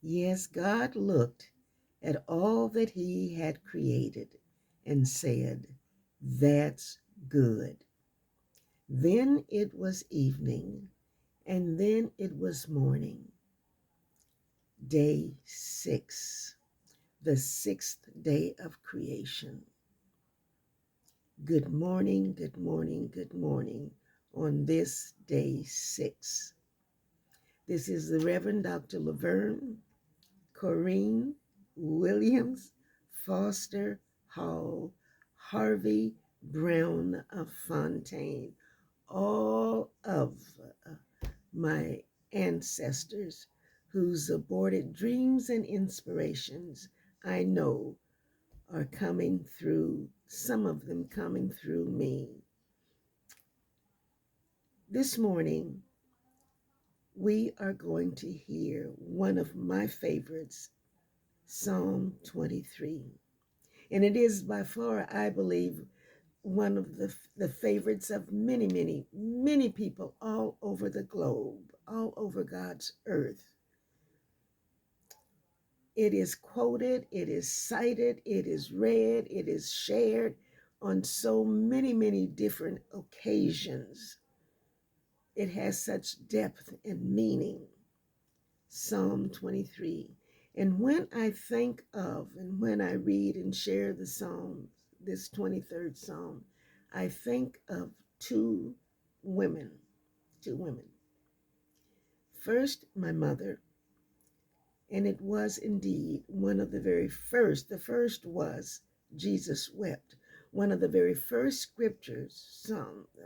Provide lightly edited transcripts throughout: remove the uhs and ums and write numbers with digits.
Yes, God looked at all that he had created and said, "That's good." Then it was evening, and then it was morning. Day 6, the sixth day of creation. Good morning, good morning, good morning on this day 6. This is the Reverend Dr. Laverne Corrine Williams Foster Hall Harvey Brown of Fontaine, all of my ancestors whose aborted dreams and inspirations I know are coming through, some of them coming through me. This morning, we are going to hear one of my favorites, Psalm 23. And it is by far, I believe, one of the favorites of many, many, many people all over the globe, all over God's earth. It is quoted, it is cited, it is read, it is shared on so many, many different occasions. It has such depth and meaning. Psalm 23. And when I think of and when I read and share the Psalms, this 23rd Psalm, I think of two women, two women. First, my mother, and it was indeed one of the very first. The first was Jesus wept. One of the very first scriptures,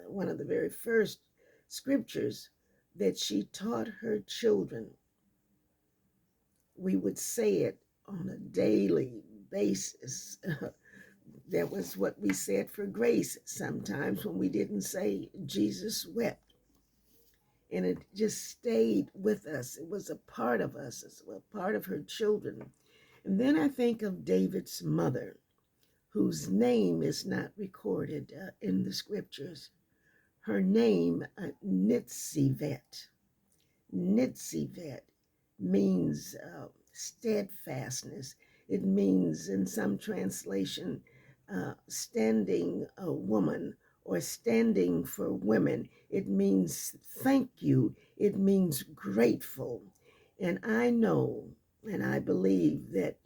one of the very first scriptures that she taught her children. We would say it on a daily basis. That was what we said for grace sometimes when we didn't say Jesus wept. And it just stayed with us. It was a part of us, as well, part of her children. And then I think of David's mother, whose name is not recorded in the scriptures. Her name, Nitzivet. Nitzivet means steadfastness. It means, in some translation, standing a woman or standing for women. It means thank you. It means grateful. And I know and I believe that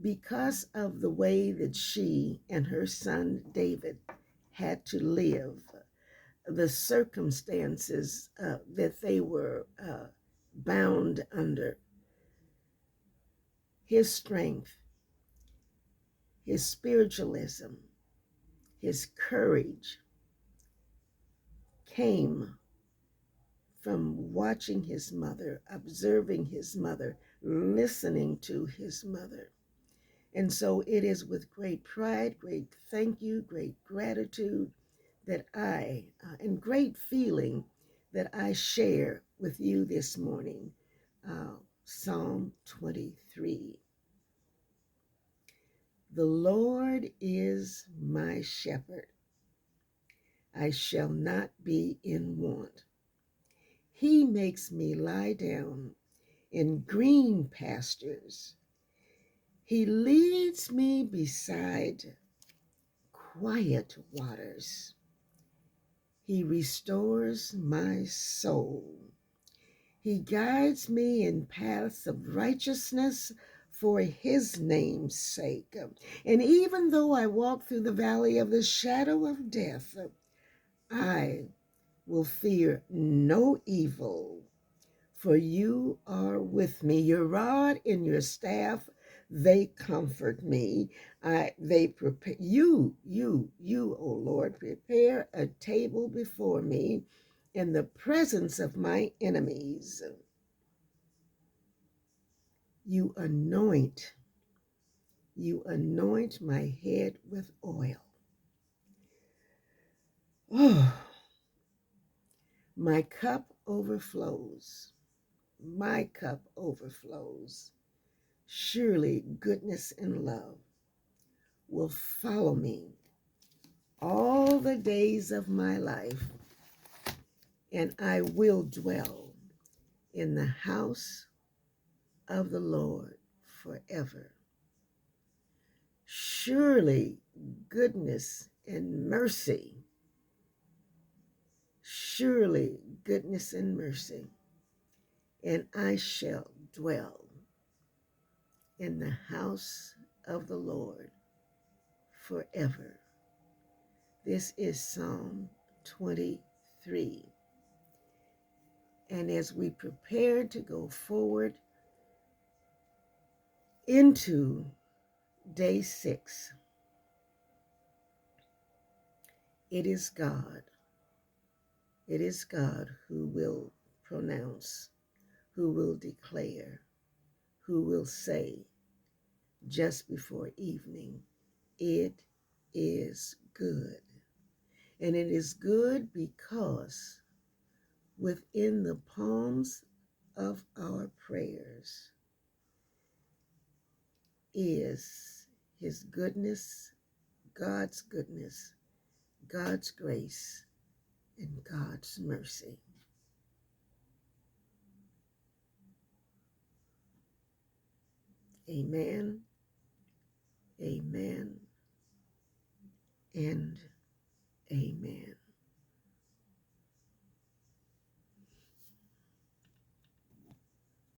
because of the way that she and her son David had to live, the circumstances that they were bound under, his strength, his spiritualism, his courage came from watching his mother, observing his mother, listening to his mother. And so it is with great pride, great thank you, great gratitude that and great feeling that I share with you this morning, Psalm 23. The Lord is my shepherd. I shall not be in want. He makes me lie down in green pastures. He leads me beside quiet waters. He restores my soul. He guides me in paths of righteousness for his name's sake. And even though I walk through the valley of the shadow of death, I will fear no evil, for you are with me. Your rod and your staff, they comfort me. They prepare you, O Lord, prepare a table before me in the presence of my enemies. You anoint, you anoint my head with oil. Oh, my cup overflows. My cup overflows. Surely goodness and love will follow me all the days of my life, and I will dwell in the house of the Lord forever. Surely goodness and mercy, surely goodness and mercy, and I shall dwell in the house of the Lord forever. This is Psalm 23. And as we prepare to go forward into day 6, it is God who will pronounce, who will declare, who will say just before evening, it is good. And it is good because within the palms of our prayers is His goodness, God's grace, and God's mercy. Amen, amen, and amen.